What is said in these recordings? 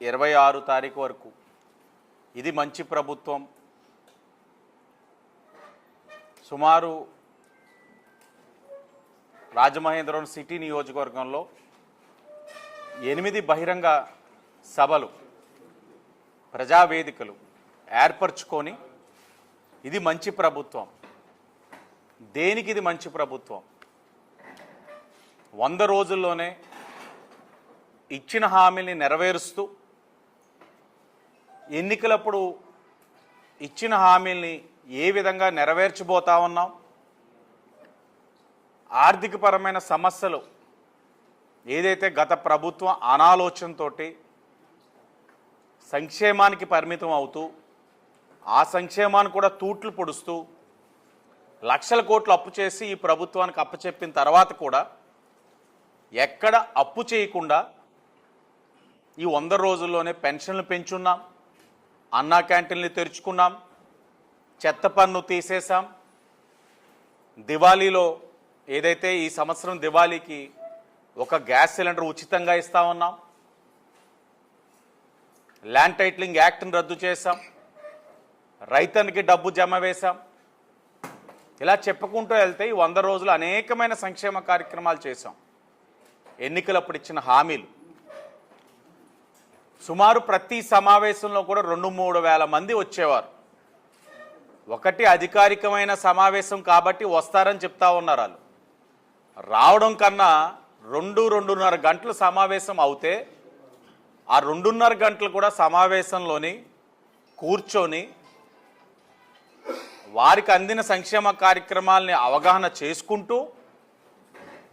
26 తారీఖు వరకు ఇది మంచి ప్రభుత్వం. సుమారు రాజమహేంద్రవరం సిటీ నియోజకవర్గంలో 8 బహిరంగ సభలు, ప్రజావేదికలు ఏర్పరచుకొని ఇది మంచి ప్రభుత్వం. దేనికి ఇది మంచి ప్రభుత్వం? 100 రోజుల్లోనే ఇచ్చిన హామీల్ని నెరవేరుస్తూ, ఎన్నికలప్పుడు ఇచ్చిన హామీల్ని ఏ విధంగా నెరవేర్చబోతా ఉన్నాం, ఆర్థికపరమైన సమస్యలు ఏదైతే గత ప్రభుత్వం అనాలోచనతో సంక్షేమానికి పరిమితం అవుతూ, ఆ సంక్షేమాన్ని కూడా తూట్లు పొడుస్తూ లక్షల కోట్లు అప్పు చేసి ఈ ప్రభుత్వానికి అప్పచెప్పిన తర్వాత కూడా ఎక్కడ అప్పు చేయకుండా ఈ 100 రోజుల్లోనే పెన్షన్లు పెంచున్నాం, అన్నా క్యాంటీన్లు తెరుచుకున్నాం, చెత్త పన్ను తీసేసాం, దివాళీలో ఏదైతే ఈ సంవత్సరం దివాళీకి ఒక గ్యాస్ సిలిండర్ ఉచితంగా ఇస్తా ఉన్నాం, ల్యాండ్ టైటిలింగ్ యాక్ట్ని రద్దు చేశాం, రైతన్నికి డబ్బు జమ వేశాం. ఇలా చెప్పుకుంటూ వెళ్తే ఈ 100 రోజులు అనేకమైన సంక్షేమ కార్యక్రమాలు చేశాం. ఎన్నికలప్పుడు ఇచ్చిన హామీలు సుమారు ప్రతి సమావేశంలో కూడా 2-3 వేల మంది వచ్చేవారు. ఒకటి అధికారికమైన సమావేశం కాబట్టి వస్తారని చెప్తా ఉన్నారు. వాళ్ళు రావడం కన్నా 2-2.5 గంటలు సమావేశం అవుతే ఆ 2.5 గంటలు కూడా సమావేశంలోని కూర్చొని వారికి అందిన సంక్షేమ కార్యక్రమాలని అవగాహన చేసుకుంటూ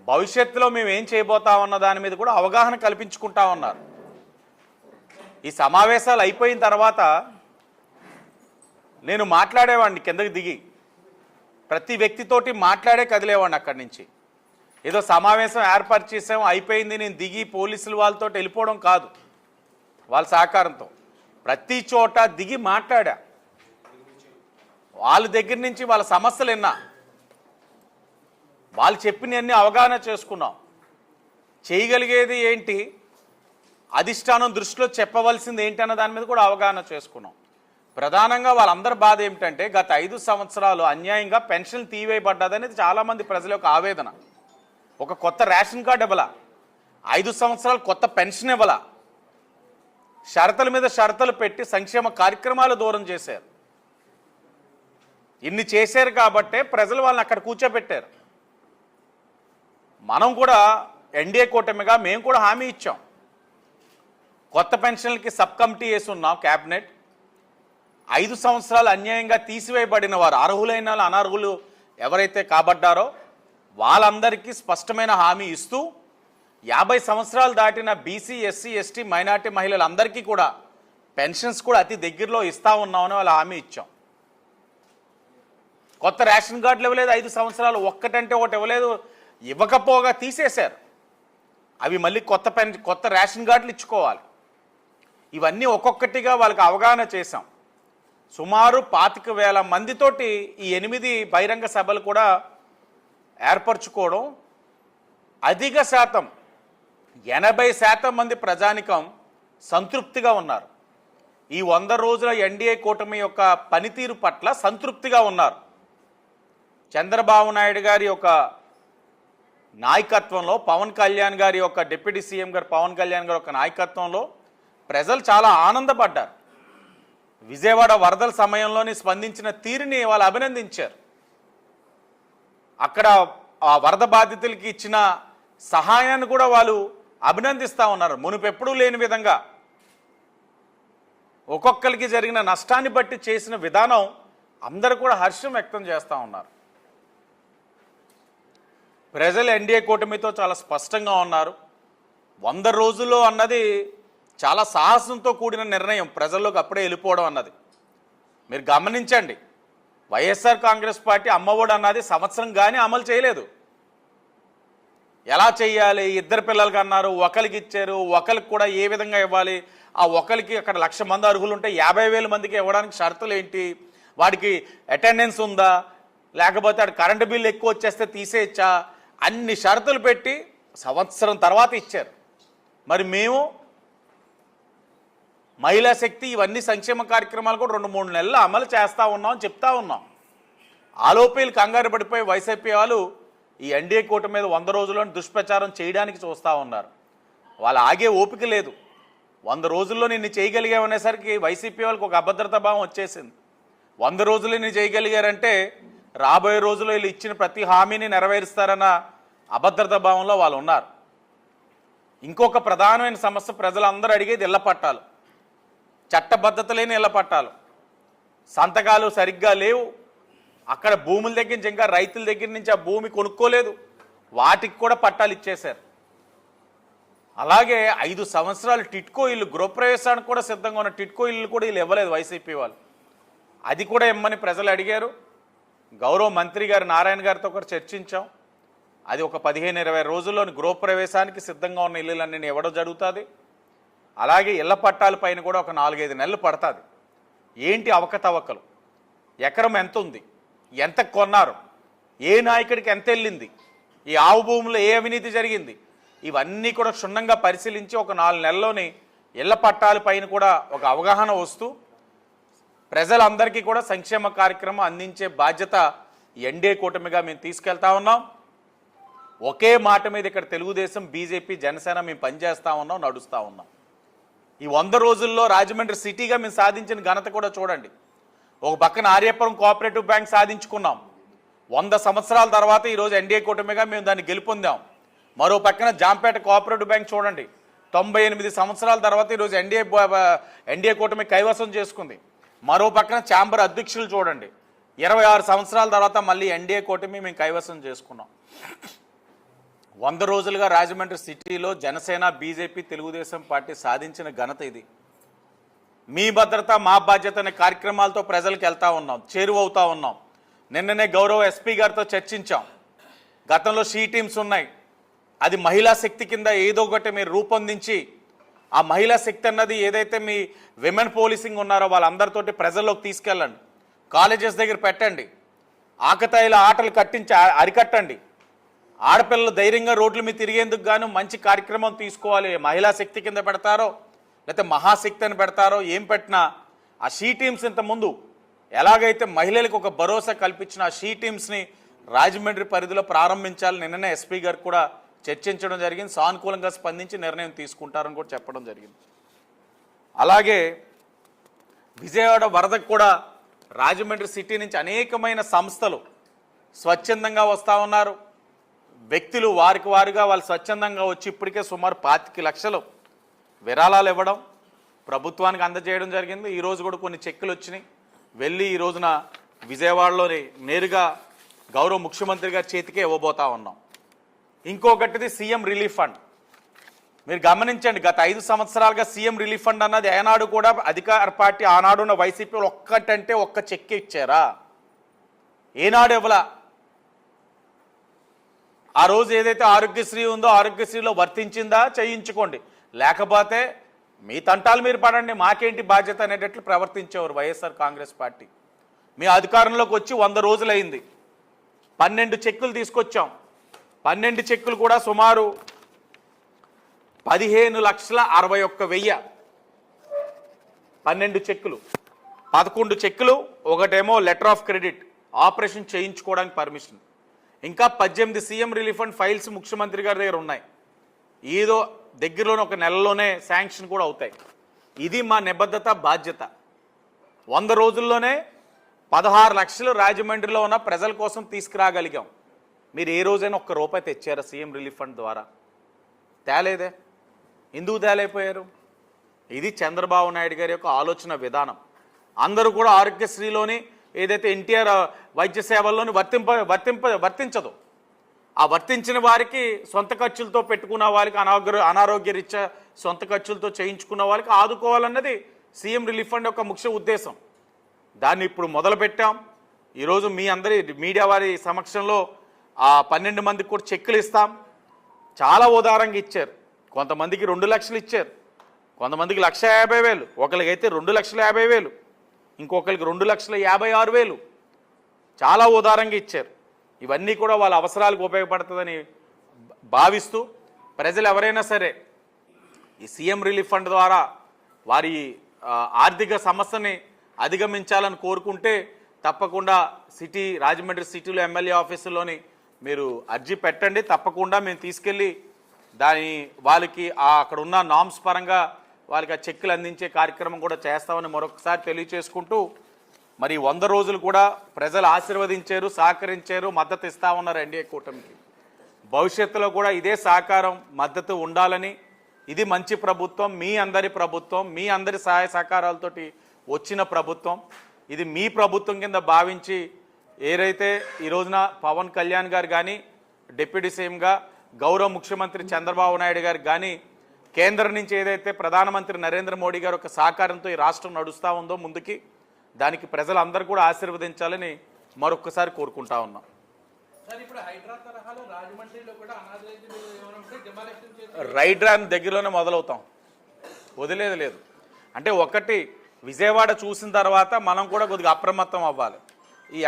భవిష్యత్తులో మేము ఏం చేయబోతామన్న దాని మీద కూడా అవగాహన కల్పించుకుంటా ఉన్నారు. ఈ సమావేశాలు అయిపోయిన తర్వాత నేను మాట్లాడేవాడిని, కిందకి దిగి ప్రతి వ్యక్తితోటి మాట్లాడే కదిలేవాడిని. అక్కడి నుంచి ఏదో సమావేశం ఏర్పాటు చేసాం అయిపోయింది నేను దిగి పోలీసులు వాళ్ళతో వెళ్ళిపోవడం కాదు, వాళ్ళ సహకారంతో ప్రతి చోట దిగి మాట్లాడా. వాళ్ళ దగ్గర నుంచి వాళ్ళ సమస్యలు విన్నా, వాళ్ళు చెప్పినవన్నీ అవగాహన చేసుకున్నాం. చేయగలిగేది ఏంటి, అధిష్టానం దృష్టిలో చెప్పవలసింది ఏంటి అన్న దాని మీద కూడా అవగాహన చేసుకున్నాం. ప్రధానంగా వాళ్ళందరి బాధ ఏమిటంటే గత 5 సంవత్సరాలు అన్యాయంగా పెన్షన్ తీవేయబడ్డదనేది చాలామంది ప్రజల యొక్క ఆవేదన. ఒక కొత్త రేషన్ కార్డు ఇవ్వాలా, 5 సంవత్సరాలు కొత్త పెన్షన్ ఇవ్వాలా, షరతుల మీద షరతులు పెట్టి సంక్షేమ కార్యక్రమాలు దూరం చేశారు. ఇన్ని చేశారు కాబట్టే ప్రజలు వాళ్ళని అక్కడ కూర్చోబెట్టారు. మనం కూడా ఎన్డీఏ కూటమిగా మేము కూడా హామీ ఇచ్చాం. కొత్త పెన్షన్లకి సబ్ కమిటీ వేసి ఉన్నాం క్యాబినెట్. 5 సంవత్సరాలు అన్యాయంగా తీసివేయబడిన వారు, అర్హులైన అనర్హులు ఎవరైతే కాబడ్డారో వాళ్ళందరికీ స్పష్టమైన హామీ ఇస్తూ 50 సంవత్సరాలు దాటిన బీసీ, ఎస్సీ, ఎస్టీ, మైనార్టీ మహిళలందరికీ కూడా పెన్షన్స్ కూడా అతి దగ్గరలో ఇస్తా ఉన్నామని వాళ్ళు హామీ ఇచ్చాం. కొత్త రేషన్ కార్డులు ఇవ్వలేదు 5 సంవత్సరాలు, ఒక్కటంటే ఒకటి ఇవ్వలేదు. ఇవ్వకపోగా తీసేశారు. అవి మళ్ళీ కొత్త రేషన్ కార్డులు ఇచ్చుకోవాలి. ఇవన్నీ ఒక్కొక్కటిగా వాళ్ళకి అవగాహన చేశాం. సుమారు 25,000 మందితోటి ఈ 8 బహిరంగ సభలు కూడా ఏర్పరచుకోవడం. అధిక శాతం 80% మంది ప్రజానికం సంతృప్తిగా ఉన్నారు. ఈ 100 రోజుల ఎన్డీఏ కూటమి యొక్క పనితీరు పట్ల సంతృప్తిగా ఉన్నారు. చంద్రబాబు నాయుడు గారి యొక్క నాయకత్వంలో, పవన్ కళ్యాణ్ గారి యొక్క డిప్యూటీ సీఎం గారు పవన్ కళ్యాణ్ గారి యొక్క నాయకత్వంలో ప్రజలు చాలా ఆనందపడ్డారు. విజయవాడ వరదల సమయంలోని స్పందించిన తీరుని వాళ్ళు అభినందించారు. అక్కడ ఆ వరద బాధితులకి ఇచ్చిన సహాయాన్ని కూడా వాళ్ళు అభినందిస్తూ ఉన్నారు. మునుపెప్పుడూ లేని విధంగా ఒక్కొక్కరికి జరిగిన నష్టాన్ని బట్టి చేసిన విధానం అందరూ కూడా హర్షం వ్యక్తం చేస్తూ ఉన్నారు. ప్రజలు ఎన్డీఏ కూటమితో చాలా స్పష్టంగా ఉన్నారు. 100 రోజుల్లో అన్నది చాలా సాహసంతో కూడిన నిర్ణయం, ప్రజల్లోకి అప్పుడే వెళ్ళిపోవడం అన్నది. మీరు గమనించండి, వైఎస్ఆర్ కాంగ్రెస్ పార్టీ అమ్మఒడి అన్నది సంవత్సరం కానీ అమలు చేయలేదు. ఎలా చేయాలి, 2 పిల్లలకి అన్నారు, ఒకరికి ఇచ్చారు, ఒకరికి కూడా ఏ విధంగా ఇవ్వాలి, ఆ ఒకరికి అక్కడ 1,00,000 మంది అర్హులు ఉంటే 50,000 మందికి ఇవ్వడానికి షరతులు ఏంటి, వాడికి అటెండెన్స్ ఉందా, లేకపోతే అక్కడ కరెంటు బిల్లు ఎక్కువ వచ్చేస్తే తీసేయచ్చా, అన్ని షరతులు పెట్టి సంవత్సరం తర్వాత ఇచ్చారు. మరి మేము మహిళా శక్తి ఇవన్నీ సంక్షేమ కార్యక్రమాలు కూడా 2-3 నెలలు అమలు చేస్తూ ఉన్నాం అని చెప్తా ఉన్నాం. ఆలోపేలు కంగారు పడిపోయి వైసీపీ వాళ్ళు ఈ ఎన్డీఏ కూటమి మీద 100 రోజుల్లోని దుష్ప్రచారం చేయడానికి చూస్తూ ఉన్నారు. వాళ్ళు ఆగే ఓపిక లేదు. 100 రోజుల్లో నిన్ను చేయగలిగామనేసరికి వైసీపీ వాళ్ళకి ఒక అభద్రతా భావం వచ్చేసింది. 100 రోజులు నిన్ను చేయగలిగారంటే రాబోయే రోజుల్లో వీళ్ళు ఇచ్చిన ప్రతి హామీని నెరవేరుస్తారన్న అభద్రతా భావంలో వాళ్ళు ఉన్నారు. ఇంకొక ప్రధానమైన సమస్య ప్రజలందరూ అడిగేది ఇళ్ల పట్టాలు. చట్టబద్ధత లేని ఇళ్ల పట్టాలు, సంతకాలు సరిగ్గా లేవు. అక్కడ భూముల దగ్గర నుంచి ఇంకా రైతుల దగ్గర నుంచి ఆ భూమి కొనుక్కోలేదు, వాటికి కూడా పట్టాలు ఇచ్చేశారు. అలాగే 5 సంవత్సరాలు టిట్కో ఇల్లు గృహప్రవేశానికి కూడా సిద్ధంగా ఉన్న టిట్కో ఇల్లు కూడా వీళ్ళు ఇవ్వలేదు వైసీపీ వాళ్ళు. అది కూడా ఇమ్మని ప్రజలు అడిగారు. గౌరవ మంత్రి గారు నారాయణ గారితో కూడా చర్చించాం. అది ఒక 15-20 రోజుల్లోని గృహప్రవేశానికి సిద్ధంగా ఉన్న ఇల్లులన్నీ ఇవ్వడం జరుగుతుంది. అలాగే ఇళ్ల పట్టాల పైన కూడా ఒక 4-5 నెలలు పడుతుంది. ఏంటి అవకతవకలు, ఎకరం ఎంత ఉంది, ఎంత కొన్నారు, ఏ నాయకుడికి ఎంత వెళ్ళింది, ఈ ఆవు భూములో ఏ అవినీతి జరిగింది, ఇవన్నీ కూడా క్షుణ్ణంగా పరిశీలించి ఒక 4 నెలల్లోని ఇళ్ల పట్టాల పైన కూడా ఒక అవగాహన వస్తూ ప్రజలందరికీ కూడా సంక్షేమ కార్యక్రమం అందించే బాధ్యత ఎన్డీఏ కూటమిగా మేము తీసుకెళ్తా ఉన్నాం. ఒకే మాట మీద ఇక్కడ తెలుగుదేశం, బీజేపీ, జనసేన మేము పనిచేస్తూ ఉన్నాం, నడుస్తూ ఉన్నాం. ఈ 100 రోజుల్లో రాజమండ్రి సిటీగా మేము సాధించిన ఘనత కూడా చూడండి. ఒక పక్కన ఆర్యపురం కోఆపరేటివ్ బ్యాంక్ సాధించుకున్నాం. 100 సంవత్సరాల తర్వాత ఈరోజు ఎన్డీఏ కూటమిగా మేము దాన్ని గెలుపొందాం. మరో పక్కన జాంపేట కోఆపరేటివ్ బ్యాంక్ చూడండి, 98 సంవత్సరాల తర్వాత ఈరోజు ఎన్డీఏ కూటమి కైవసం చేసుకుంది. మరో పక్కన ఛాంబర్ అధ్యక్షులు చూడండి, 26 సంవత్సరాల తర్వాత మళ్ళీ ఎన్డీఏ కూటమి మేము కైవసం చేసుకున్నాం. 100 రోజులుగా రాజమండ్రి సిటీలో జనసేన, బీజేపీ, తెలుగుదేశం పార్టీ సాధించిన ఘనత ఇది. మీ భద్రత మా బాధ్యత అనే కార్యక్రమాలతో ప్రజలకు వెళ్తూ ఉన్నాం, చేరువవుతూ ఉన్నాం. నిన్ననే గౌరవ ఎస్పీ గారితో చర్చించాం. గతంలో షీ టీమ్స్ ఉన్నాయి, అది మహిళా శక్తి కింద ఏదో ఒకటి మీరు రూపొందించి ఆ మహిళా శక్తి అన్నది ఏదైతే మీ విమెన్ పోలీసింగ్ ఉన్నారో వాళ్ళందరితోటి ప్రజల్లోకి తీసుకెళ్ళండి, కాలేజెస్ దగ్గర పెట్టండి, ఆకతాయిల ఆటలు అరికట్టండి. ఆడపిల్లలు ధైర్యంగా రోడ్ల మీద తిరిగేందుకు గాను మంచి కార్యక్రమం తీసుకోవాలి. మహిళా శక్తి కింద పెడతారో లేకపోతే మహాశక్తి అని పెడతారో ఏం పెట్టినా ఆ షీ టీమ్స్ ఇంతకుముందు ఎలాగైతే మహిళలకు ఒక భరోసా కల్పించిన ఆ షీ టీమ్స్ని రాజమండ్రి పరిధిలో ప్రారంభించాలని నిన్ననే ఎస్పీ గారు కూడా చర్చించడం జరిగింది. సానుకూలంగా స్పందించి నిర్ణయం తీసుకుంటారని కూడా చెప్పడం జరిగింది. అలాగే విజయవాడ వరదకు కూడా రాజమండ్రి సిటీ నుంచి అనేకమైన సంస్థలు స్వచ్ఛందంగా వస్తూ ఉన్నారు. వ్యక్తులు వారికి వారుగా వాళ్ళు స్వచ్ఛందంగా వచ్చి ఇప్పటికే సుమారు 25 లక్షలు విరాళాలు ఇవ్వడం ప్రభుత్వానికి అందజేయడం జరిగింది. ఈరోజు కూడా కొన్ని చెక్కులు వచ్చినాయి. వెళ్ళి ఈ రోజున విజయవాడలోని నేరుగా గౌరవ ముఖ్యమంత్రి గారి చేతికే ఇవ్వబోతా ఉన్నాం. ఇంకొకటిది సీఎం రిలీఫ్ ఫండ్. మీరు గమనించండి, గత 5 సంవత్సరాలుగా సీఎం రిలీఫ్ ఫండ్ అన్నది ఏనాడు కూడా అధికార పార్టీ ఆనాడున్న వైసీపీ ఒక్కటంటే ఒక్క చెక్ ఇచ్చారా? ఏనాడు ఇవ్వలా. ఆ రోజు ఏదైతే ఆరోగ్యశ్రీ ఉందో ఆరోగ్యశ్రీలో వర్తించిందా చేయించుకోండి, లేకపోతే మీ తంటాలు మీరు పడండి, మాకేంటి బాధ్యత అనేటట్లు ప్రవర్తించేవారు వైఎస్ఆర్ కాంగ్రెస్ పార్టీ. మీ అధికారంలోకి వచ్చి 100 రోజులైంది, 12 చెక్కులు తీసుకొచ్చాం. 12 చెక్కులు కూడా సుమారు 15,61,000. 12 చెక్కులు, 11 చెక్కులు, ఒకటేమో లెటర్ ఆఫ్ క్రెడిట్ ఆపరేషన్ చేయించుకోవడానికి పర్మిషన్. ఇంకా 18 సీఎం రిలీఫ్ ఫండ్ ఫైల్స్ ముఖ్యమంత్రి గారి దగ్గర ఉన్నాయి. ఏదో దగ్గరలోనే ఒక నెలలోనే శాంక్షన్ కూడా అవుతాయి. ఇది మా నిబద్ధత, బాధ్యత. 100 రోజుల్లోనే 16 లక్షలు రాజమండ్రిలో ఉన్న ప్రజల కోసం తీసుకురాగలిగాం. మీరు ఏ రోజైనా ఒక్క రూపాయి తెచ్చారా సీఎం రిలీఫ్ ఫండ్ ద్వారా? తేలేదే. ఎందుకు తేలైపోయారు? ఇది చంద్రబాబు నాయుడు గారి యొక్క ఆలోచన విధానం. అందరూ కూడా ఆరోగ్యశ్రీలోని ఏదైతే ఎన్టీఆర్ వైద్య సేవల్లోని వర్తించదు. ఆ వర్తించిన వారికి సొంత ఖర్చులతో పెట్టుకున్న వారికి అనారోగ్య రీత్యా సొంత ఖర్చులతో చేయించుకున్న వారికి ఆదుకోవాలన్నది సీఎం రిలీఫ్ ఫండ్ యొక్క ముఖ్య ఉద్దేశం. దాన్ని ఇప్పుడు మొదలుపెట్టాం. ఈరోజు మీ అందరి మీడియా వారి సమక్షంలో ఆ 12 మందికి కూడా చెక్కులు ఇస్తాం. చాలా ఉదారంగా ఇచ్చారు. కొంతమందికి 2 లక్షలు ఇచ్చారు, కొంతమందికి 1,50,000, ఒకరికైతే 2,50,000, ఇంకొకరికి 2,56,000. చాలా ఉదారంగా ఇచ్చారు. ఇవన్నీ కూడా వాళ్ళ అవసరాలకు ఉపయోగపడుతుందని భావిస్తూ ప్రజలు ఎవరైనా సరే ఈ సీఎం రిలీఫ్ ఫండ్ ద్వారా వారి ఆర్థిక సమస్యని అధిగమించాలని కోరుకుంటే తప్పకుండా రాజమండ్రి సిటీలో ఎమ్మెల్యే ఆఫీసులోని మీరు అర్జీ పెట్టండి. తప్పకుండా మేము తీసుకెళ్ళి వాళ్ళకి అక్కడ ఉన్న నామ్స్ పరంగా వాళ్ళకి ఆ చెక్కులు అందించే కార్యక్రమం కూడా చేస్తామని మరొకసారి తెలియచేసుకుంటూ, మరి 100 రోజులు కూడా ప్రజలు ఆశీర్వదించారు, సహకరించారు, మద్దతు ఇస్తా ఉన్నారు ఎన్డీఏ కూటమికి. భవిష్యత్తులో కూడా ఇదే సహకారం మద్దతు ఉండాలని, ఇది మంచి ప్రభుత్వం, మీ అందరి ప్రభుత్వం, మీ అందరి సహాయ సహకారాలతోటి వచ్చిన ప్రభుత్వం, ఇది మీ ప్రభుత్వం కింద భావించి ఏదైతే ఈ రోజున పవన్ కళ్యాణ్ గారు కానీ, డిప్యూటీ సీఎంగా గౌరవ ముఖ్యమంత్రి చంద్రబాబు నాయుడు గారు కానీ, కేంద్రం నుంచి ఏదైతే ప్రధానమంత్రి నరేంద్ర మోడీ గారు ఒక సహకారంతో ఈ రాష్ట్రం నడుస్తూ ఉందో ముందుకి, దానికి ప్రజలందరూ కూడా ఆశీర్వదించాలని మరొకసారి కోరుకుంటా ఉన్నాం. రైడ్రా దగ్గరలోనే మొదలవుతాం, వదిలేదు లేదు. అంటే ఒకటి విజయవాడ చూసిన తర్వాత మనం కూడా కొద్దిగా అప్రమత్తం అవ్వాలి.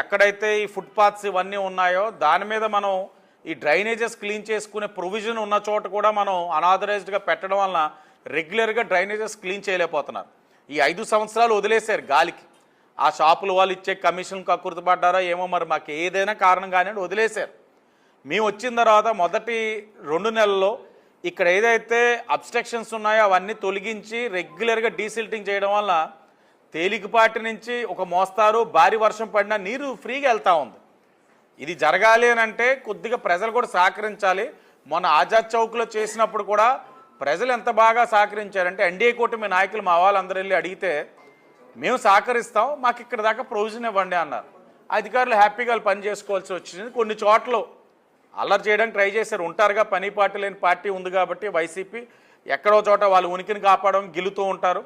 ఎక్కడైతే ఈ ఫుట్పాత్స్ ఇవన్నీ ఉన్నాయో దాని మీద మనం ఈ డ్రైనేజెస్ క్లీన్ చేసుకునే ప్రొవిజన్ ఉన్న చోట కూడా మనం అనాథరైజ్డ్గా పెట్టడం వలన రెగ్యులర్గా డ్రైనేజెస్ క్లీన్ చేయలేకపోతున్నారు. ఈ 5 సంవత్సరాలు వదిలేశారు గాలికి. ఆ షాపుల వాళ్ళు ఇచ్చే కమిషన్కి అకృతపడ్డారో ఏమో, మరి మాకు ఏదైనా కారణం కానీ వదిలేశారు. మేము వచ్చిన తర్వాత మొదటి 2 నెలల్లో ఇక్కడ ఏదైతే అబ్స్ట్రక్షన్స్ ఉన్నాయో అవన్నీ తొలగించి రెగ్యులర్గా డీసిల్టింగ్ చేయడం వల్ల తేలికపాటి నుంచి ఒక మోస్తారు భారీ వర్షం పడినా నీరు ఫ్రీగా వెళ్తూ ఉంది. ఇది జరగాలి అని అంటే కొద్దిగా ప్రజలు కూడా సహకరించాలి. మొన్న ఆజాద్ చౌక్లో చేసినప్పుడు కూడా ప్రజలు ఎంత బాగా సహకరించారంటే, ఎన్డీఏ కూటమి నాయకులు మా వాళ్ళందరూ వెళ్ళి అడిగితే మేము సహకరిస్తాం, మాకు ఇక్కడ దాకా ప్రొవిజన్ ఇవ్వండి అన్నారు. అధికారులు హ్యాపీగా పని చేసుకోవాల్సి వచ్చింది. కొన్ని చోట్ల అల్లరి చేయడానికి ట్రై చేశారు. ఉంటారుగా, పని పార్టీ లేని పార్టీ ఉంది కాబట్టి వైసీపీ ఎక్కడో చోట వాళ్ళ ఉనికిని కాపాడడం గిలుతూ ఉంటారు,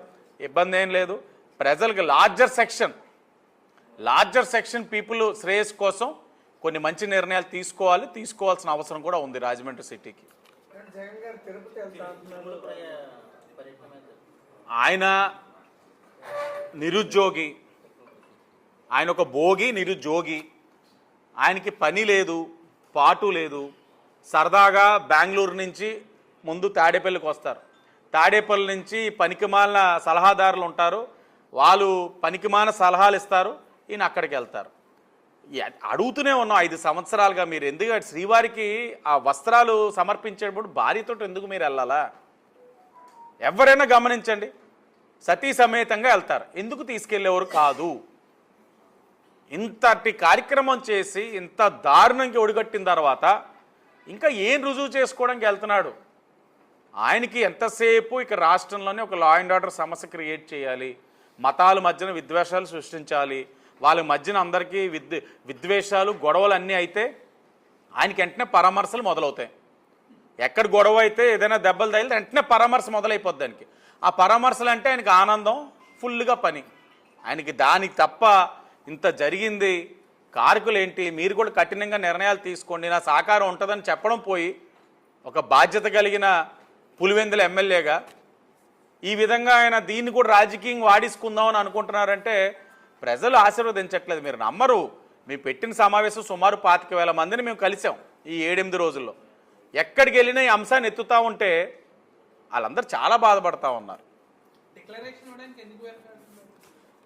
ఇబ్బంది ఏం లేదు. ప్రజలకు లార్జర్ సెక్షన్ పీపుల్ శ్రేయస్ కోసం కొన్ని మంచి నిర్ణయాలు తీసుకోవాల్సిన అవసరం కూడా ఉంది రాజమండ్రి సిటీకి. ఆయన నిరుద్యోగి, ఆయన ఒక భోగి నిరుద్యోగి, ఆయనకి పని లేదు, పాటు లేదు. సరదాగా బెంగళూరు నుంచి ముందు తాడేపల్లికి వస్తారు. తాడేపల్లి నుంచి పనికిమాలిన సలహాదారులు ఉంటారు, వాళ్ళు పనికిమాలిన సలహాలు ఇస్తారు, ఈయన అక్కడికి వెళ్తారు. అడుగుతూనే ఉన్నాం 5 సంవత్సరాలుగా, మీరు ఎందుకు శ్రీవారికి ఆ వస్త్రాలు సమర్పించేటప్పుడు భార్యతో ఎందుకు మీరు వెళ్ళాలా? ఎవరైనా గమనించండి, సతీ సమేతంగా వెళ్తారు, ఎందుకు తీసుకెళ్ళేవారు కాదు. ఇంతటి కార్యక్రమం చేసి ఇంత దారుణంగా ఒడిగట్టిన తర్వాత ఇంకా ఏం రుజువు చేసుకోవడానికి వెళ్తున్నాడు? ఆయనకి ఎంతసేపు ఇక రాష్ట్రంలోనే ఒక లా అండ్ ఆర్డర్ సమస్య క్రియేట్ చేయాలి, మతాల మధ్యన విద్వేషాలు సృష్టించాలి, వాళ్ళ మధ్యన అందరికీ విద్వేషాలు గొడవలు అన్నీ అయితే ఆయనకి వెంటనే పరామర్శలు మొదలవుతాయి. ఎక్కడ గొడవ అయితే ఏదైనా దెబ్బలు తగిలితే వెంటనే పరామర్శ మొదలైపోద్ది దానికి. ఆ పరామర్శలు అంటే ఆయనకి ఆనందం, ఫుల్గా పని. ఆయనకి దానికి తప్ప ఇంత జరిగింది, కారకులు ఏంటి, మీరు కూడా కఠినంగా నిర్ణయాలు తీసుకోండి, నా సహకారం ఉంటుందని చెప్పడం పోయి ఒక బాధ్యత కలిగిన పులివెందుల ఎమ్మెల్యేగా ఈ విధంగా ఆయన దీన్ని కూడా రాజకీయంగా వాడేసుకుందామని అనుకుంటున్నారంటే ప్రజలు ఆశీర్వదించట్లేదు. మీరు నమ్మరు, మేము పెట్టిన సమావేశం సుమారు 25,000 మందిని మేము కలిసాం ఈ 7-8 రోజుల్లో. ఎక్కడికి వెళ్ళినా ఈ అంశాన్ని ఎత్తుతూ ఉంటే వాళ్ళందరూ చాలా బాధపడతా ఉన్నారు.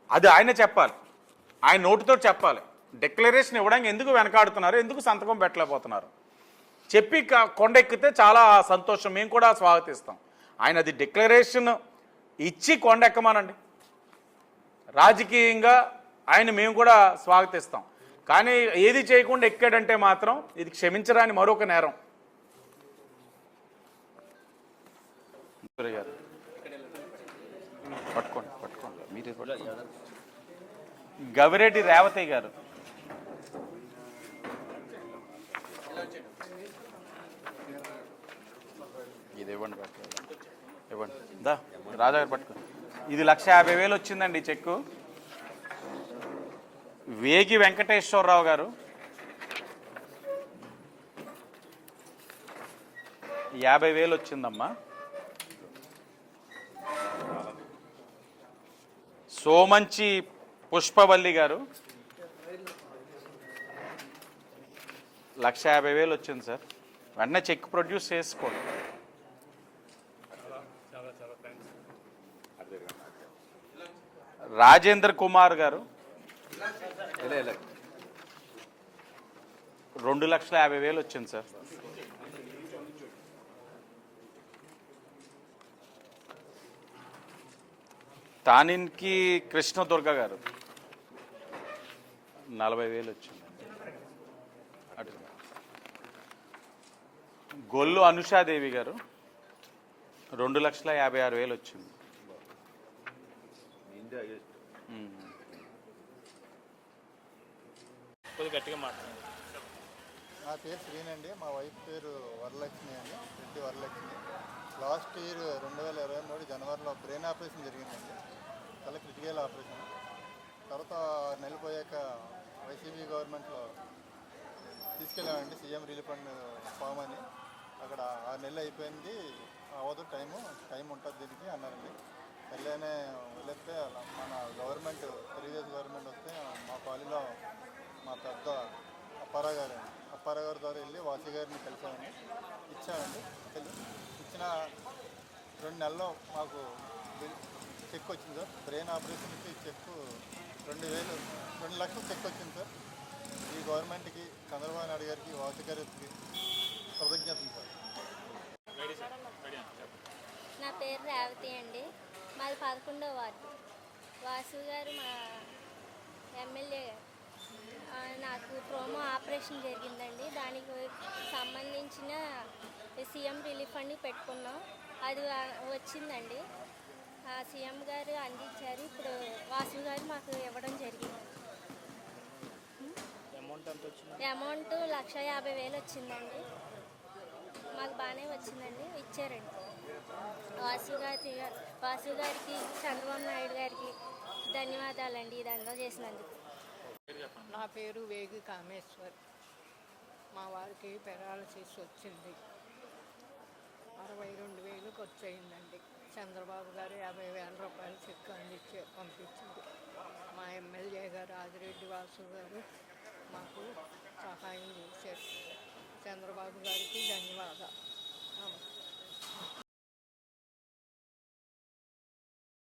అది ఆయన చెప్పాలి, ఆయన నోటితో చెప్పాలి. డిక్లరేషన్ ఇవ్వడానికి ఎందుకు వెనకాడుతున్నారు, ఎందుకు సంతకం పెట్టలేకపోతున్నారు చెప్పి కొండెక్కితే చాలా సంతోషం, మేము కూడా స్వాగతిస్తాం. ఆయన అది డిక్లరేషన్ ఇచ్చి కొండెక్కమానండి, రాజకీయంగా ఆయన మేము కూడా స్వాగతిస్తాం. కానీ ఏది చేయకుండా ఎక్కాడంటే మాత్రం ఇది క్షమించరాని మరొక నేరం. పట్టుకోండి మీరే గవిరెడ్డి రేవతయ్య గారు. ఇది ఇవ్వండి దా రాజా గారు పట్టుకో. ఇది 150,000 వచ్చిందండి చెక్కు. వేగి వెంకటేశ్వరరావు గారు 50,000 వచ్చిందమ్మా. సోమంచి పుష్పవల్లి గారు 150,000 వచ్చింది సార్. వెంటనే చెక్ ప్రొడ్యూస్ చేసుకోండి. రాజేంద్ర కుమార్ గారు 2,50,000 వచ్చింది సార్. తానిన్కి కృష్ణదుర్గ గారు 40,000 వచ్చింది. అటు గొల్లు అనుషాదేవి గారు 2,56,000 వచ్చింది. గట్టిగా మాట్లాడండి. నా పేరు శ్రీనండి, మా వైఫ్ పేరు వరలక్ష్మి అండి, రెడ్డి వరలక్ష్మి. లాస్ట్ ఇయర్ 2023 జనవరిలో బ్రెయిన్ ఆపరేషన్ జరిగిందండి, చాలా క్రిటికల్ ఆపరేషన్. తర్వాత 6 నెలలు పోయాక వైసీపీ గవర్నమెంట్లో తీసుకెళ్ళామండి సీఎం రిలీఫ్ ఫండ్ ఫామ్ అని. అక్కడ 6 నెలలు అయిపోయింది, అవ్వదు టైం ఉంటుంది దీనికి అన్నారండి. వెళ్ళనే వెళ్ళితే మన గవర్నమెంట్ తెలుగుదేశం గవర్నమెంట్ వస్తే మా కాలనీలో మా పెద్ద అప్పారావు గారి ద్వారా వెళ్ళి వాసి గారిని కలిసామండి, ఇచ్చామండి. ఇచ్చిన 2 నెలల్లో మాకు చెక్ వచ్చింది సార్. బ్రెయిన్ ఆపరేషన్కి చెక్ 2 లక్షలు చెక్ వచ్చింది సార్. ఈ గవర్నమెంట్కి, చంద్రబాబు నాయుడు గారికి, వాసి గారికి కృతజ్ఞతలు సార్. నా పేరు రేవతి అండి, మాది 11వ వార్డు. వాసు గారు మా ఎమ్మెల్యే. నాకు ప్రోమో ఆపరేషన్ జరిగిందండి, దానికి సంబంధించిన సీఎం రిలీఫ్ ఫండ్ పెట్టుకున్నాం, అది వచ్చిందండి. సీఎం గారు అందించారు, ఇప్పుడు వాసు గారు మాకు ఇవ్వడం జరిగింది. అమౌంట్ 1,50,000 వచ్చిందండి, మాకు బాగానే వచ్చిందండి, ఇచ్చారండి. వాసు గారికి, చంద్రబాబు నాయుడు గారికి ధన్యవాదాలండి ఇదంతా చేసినందుకు. నా పేరు వేగి కామేశ్వర్. మా వారికి పెరాలసిస్ వచ్చింది, 62,000 ఖర్చు అయిందండి. చంద్రబాబు గారు 50,000 రూపాయలు చెక్ అందించి పంపించింది. మా ఎమ్మెల్యే గారు ఆదిరెడ్డి వాసు గారు మాకు సహాయం చేశారు. చంద్రబాబు గారికి ధన్యవాదాలు.